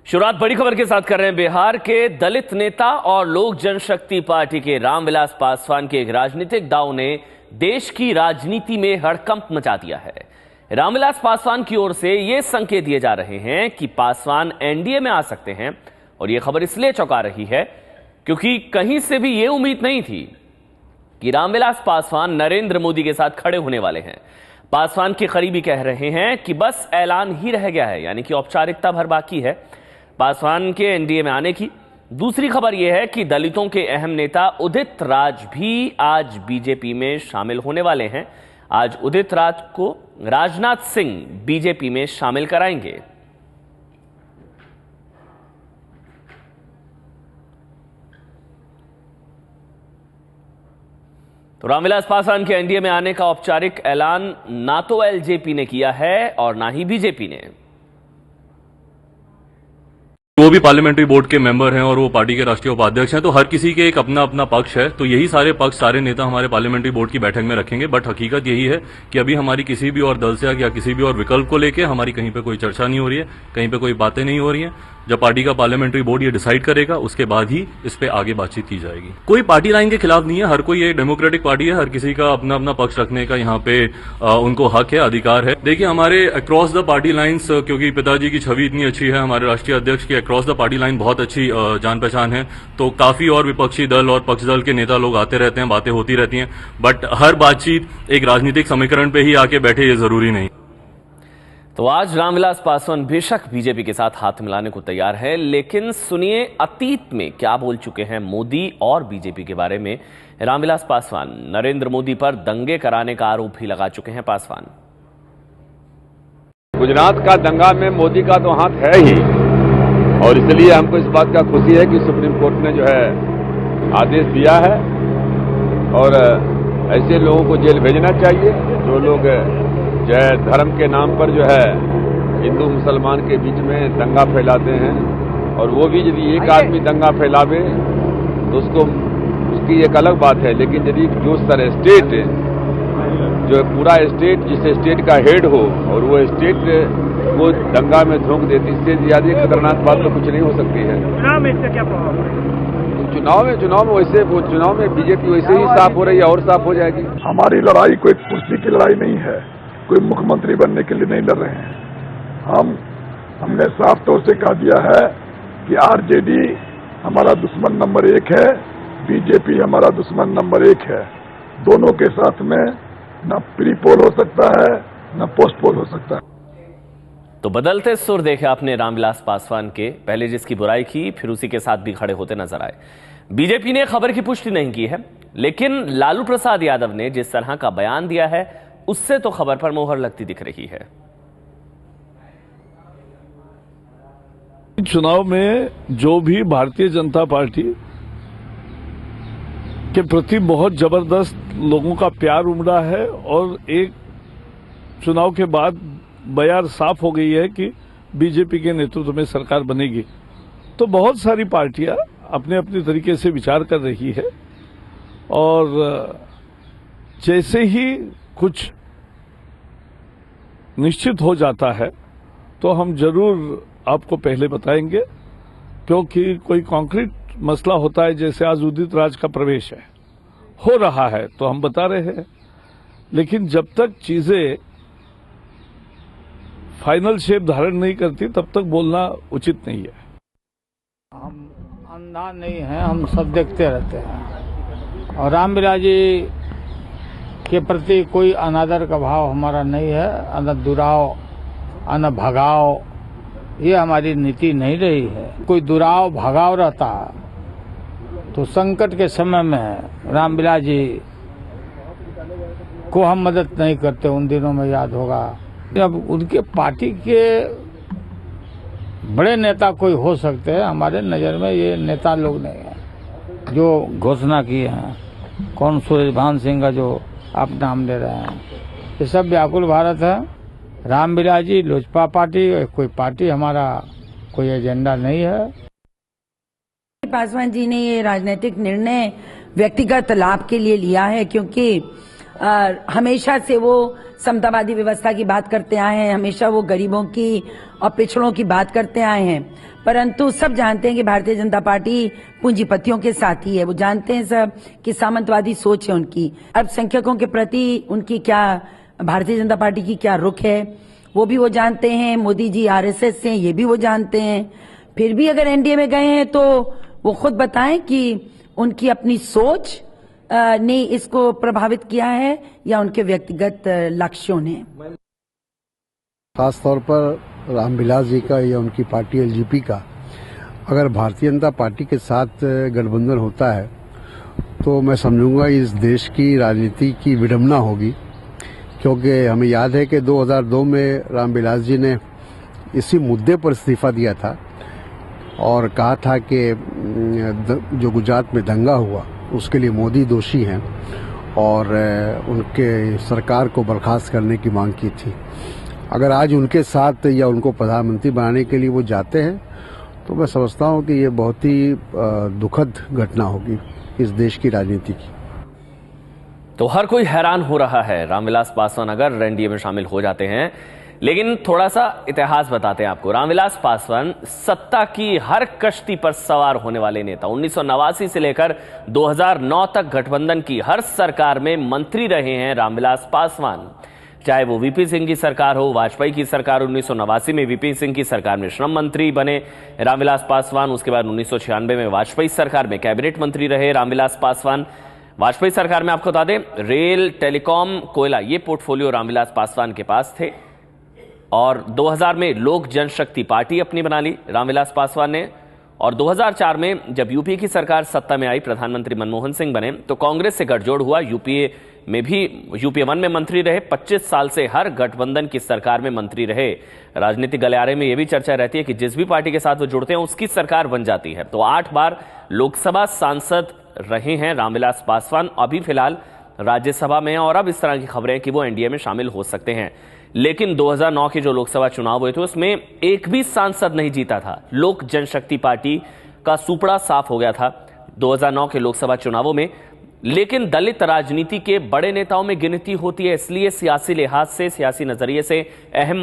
शुरुआत बड़ी खबर के साथ कर रहे हैं। बिहार के दलित नेता और लोक जनशक्ति पार्टी के रामविलास पासवान के एक राजनीतिक दांव ने देश की राजनीति में हड़कंप मचा दिया है। रामविलास पासवान की ओर से ये संकेत दिए जा रहे हैं कि पासवान एनडीए में आ सकते हैं, और यह खबर इसलिए चौंका रही है क्योंकि कहीं से भी यह उम्मीद नहीं थी कि रामविलास पासवान नरेंद्र मोदी के साथ खड़े होने वाले हैं। पासवान के करीबी कह रहे हैं कि बस ऐलान ही रह गया है, यानी कि औपचारिकता भर बाकी है पासवान के एनडीए में आने की। दूसरी खबर यह है कि दलितों के अहम नेता उदित राज भी आज बीजेपी में शामिल होने वाले हैं। आज उदित राज को राजनाथ सिंह बीजेपी में शामिल कराएंगे। तो रामविलास पासवान के एनडीए में आने का औपचारिक ऐलान ना तो एलजेपी ने किया है और ना ही बीजेपी ने। वो भी पार्लियामेंट्री बोर्ड के मेंबर हैं और वो पार्टी के राष्ट्रीय उपाध्यक्ष हैं, तो हर किसी के एक अपना अपना पक्ष है। तो यही सारे पक्ष, सारे नेता हमारे पार्लियामेंट्री बोर्ड की बैठक में रखेंगे। बट हकीकत यही है कि अभी हमारी किसी भी और दल से या किसी भी और विकल्प को लेकर हमारी कहीं पे कोई चर्चा नहीं हो रही है, कहीं पे कोई बातें नहीं हो रही हैं। जब पार्टी का पार्लियामेंट्री बोर्ड ये डिसाइड करेगा उसके बाद ही इस पे आगे बातचीत की जाएगी। कोई पार्टी लाइन के खिलाफ नहीं है, हर कोई ये डेमोक्रेटिक पार्टी है, हर किसी का अपना अपना पक्ष रखने का यहाँ पे उनको हक है, अधिकार है। देखिए हमारे अक्रॉस द पार्टी लाइन्स, क्योंकि पिताजी की छवि इतनी अच्छी है, हमारे राष्ट्रीय अध्यक्ष की अक्रॉस द पार्टी लाइन बहुत अच्छी जान पहचान है, तो काफी और विपक्षी दल और पक्ष दल के नेता लोग आते रहते हैं, बातें होती रहती हैं। बट हर बातचीत एक राजनीतिक समीकरण पे ही आके बैठे ये जरूरी नहीं। तो आज रामविलास पासवान बेशक बीजेपी के साथ हाथ मिलाने को तैयार है, लेकिन सुनिए अतीत में क्या बोल चुके हैं मोदी और बीजेपी के बारे में। रामविलास पासवान नरेंद्र मोदी पर दंगे कराने का आरोप भी लगा चुके हैं। पासवान गुजरात का दंगा में मोदी का तो हाथ है ही, और इसलिए हमको इस बात का खुशी है कि सुप्रीम कोर्ट ने जो है आदेश दिया है, और ऐसे लोगों को जेल भेजना चाहिए जो लोग जो है धर्म के नाम पर जो है हिंदू मुसलमान के बीच में दंगा फैलाते हैं। और वो भी यदि एक आदमी दंगा फैलावे तो उसकी एक अलग बात है, लेकिन यदि जो सर स्टेट जो पूरा स्टेट जिस स्टेट का हेड हो और वो स्टेट वो दंगा में झोंक देती, इससे ज्यादा खतरनाक बात तो कुछ नहीं हो सकती है। चुनाव में इसका क्या प्रभाव पड़ेगा? चुनाव में बीजेपी वैसे ही साफ हो रही है और साफ हो जाएगी। हमारी लड़ाई कोई कुर्सी की लड़ाई नहीं है, कोई मुख्यमंत्री बनने के लिए नहीं लड़ रहे हैं। हमने साफ तौर से कह दिया है कि आरजेडी हमारा दुश्मन नंबर 1 है, बीजेपी हमारा दुश्मन नंबर 1 है। दोनों के साथ में न प्री पोल हो सकता है न पोस्ट पोल हो सकता है। तो बदलते सुर देखे आपने रामविलास पासवान के, पहले जिसकी बुराई की फिर उसी के साथ भी खड़े होते नजर आए। बीजेपी ने खबर की पुष्टि नहीं की है, लेकिन लालू प्रसाद यादव ने जिस तरह का बयान दिया है उससे तो खबर पर मोहर लगती दिख रही है। चुनाव में जो भी भारतीय जनता पार्टी के प्रति बहुत जबरदस्त लोगों का प्यार उमड़ा है, और एक चुनाव के बाद बयान साफ हो गई है कि बीजेपी के नेतृत्व में सरकार बनेगी। तो बहुत सारी पार्टियां अपने अपने तरीके से विचार कर रही है, और जैसे ही कुछ निश्चित हो जाता है तो हम जरूर आपको पहले बताएंगे, क्योंकि कोई कॉन्क्रीट मसला होता है, जैसे आज उदित राज का प्रवेश है हो रहा है तो हम बता रहे हैं, लेकिन जब तक चीजें फाइनल शेप धारण नहीं करती तब तक बोलना उचित नहीं है। हम अंधा नहीं है, हम सब देखते रहते हैं, और रामविलास जी के प्रति कोई अनादर का भाव हमारा नहीं है, न दुराव न भगाव, ये हमारी नीति नहीं रही है। कोई दुराव भगाव रहता तो संकट के समय में रामविलास जी को हम मदद नहीं करते, उन दिनों में याद होगा। अब उनके पार्टी के बड़े नेता कोई हो सकते हैं, हमारे नजर में ये नेता लोग नहीं है जो घोषणा किए हैं। कौन सूर्यभान सिंह का जो आप नाम ले रहे हैं, ये सब व्याकुल भारत है। रामविलास जी लोजपा पार्टी, कोई पार्टी हमारा कोई एजेंडा नहीं है। पासवान जी ने ये राजनीतिक निर्णय व्यक्तिगत लाभ के लिए लिया है, क्योंकि हमेशा से वो समतावादी व्यवस्था की बात करते आए हैं, हमेशा वो गरीबों की और पिछड़ों की बात करते आए हैं। परंतु सब जानते हैं कि भारतीय जनता पार्टी पूंजीपतियों के साथ ही है। वो जानते हैं सब कि सामंतवादी सोच है उनकी, अल्पसंख्यकों के प्रति उनकी क्या, भारतीय जनता पार्टी की क्या रुख है, वो भी वो जानते हैं। मोदी जी आरएसएस से हैं, ये भी वो जानते हैं। फिर भी अगर एनडीए में गए हैं तो वो खुद बताएं कि उनकी अपनी सोच ने इसको प्रभावित किया है या उनके व्यक्तिगत लक्ष्यों ने। खासतौर पर रामविलास जी का या उनकी पार्टी एलजेपी का अगर भारतीय जनता पार्टी के साथ गठबंधन होता है तो मैं समझूंगा इस देश की राजनीति की विडंबना होगी, क्योंकि हमें याद है कि 2002 में रामविलास जी ने इसी मुद्दे पर इस्तीफा दिया था और कहा था कि जो गुजरात में दंगा हुआ उसके लिए मोदी दोषी हैं और उनके सरकार को बर्खास्त करने की मांग की थी। अगर आज उनके साथ या उनको प्रधानमंत्री बनाने के लिए वो जाते हैं तो मैं समझता हूं कि ये बहुत ही दुखद घटना होगी इस देश की राजनीति की। तो हर कोई हैरान हो रहा है रामविलास पासवान अगर एनडीए में शामिल हो जाते हैं। लेकिन थोड़ा सा इतिहास बताते हैं आपको। रामविलास पासवान सत्ता की हर कश्ती पर सवार होने वाले नेता। 1989 से लेकर 2009 तक गठबंधन की हर सरकार में मंत्री रहे हैं रामविलास पासवान। चाहे वो वीपी सिंह की सरकार हो, वाजपेयी की सरकार, 1989 में वीपी सिंह की सरकार में श्रम मंत्री बने रामविलास पासवान। उसके बाद 1996 में वाजपेयी सरकार में कैबिनेट मंत्री रहे रामविलास पासवान। वाजपेयी सरकार में आपको बता दें रेल, टेलीकॉम, कोयला, ये पोर्टफोलियो रामविलास पासवान के पास थे। और 2000 में लोक जनशक्ति पार्टी अपनी बना ली रामविलास पासवान ने। और 2004 में जब यूपीए की सरकार सत्ता में आई, प्रधानमंत्री मनमोहन सिंह बने, तो कांग्रेस से गठजोड़ हुआ। यूपीए 1 में मंत्री रहे। 25 साल से हर गठबंधन की सरकार में मंत्री रहे। राजनीतिक गलियारे में यह भी चर्चा रहती है कि जिस भी पार्टी के साथ वो जुड़ते हैं उसकी सरकार बन जाती है। तो 8 बार लोकसभा सांसद रहे हैं रामविलास पासवान। अभी फिलहाल राज्यसभा में, और अब इस तरह की खबरें हैं कि वो एनडीए में शामिल हो सकते हैं। लेकिन 2009 के जो लोकसभा चुनाव हुए थे उसमें एक भी सांसद नहीं जीता था। लोक जनशक्ति पार्टी का सुपड़ा साफ हो गया था 2009 के लोकसभा चुनावों में। लेकिन दलित राजनीति के बड़े नेताओं में गिनती होती है, इसलिए सियासी लिहाज से, सियासी नजरिए से अहम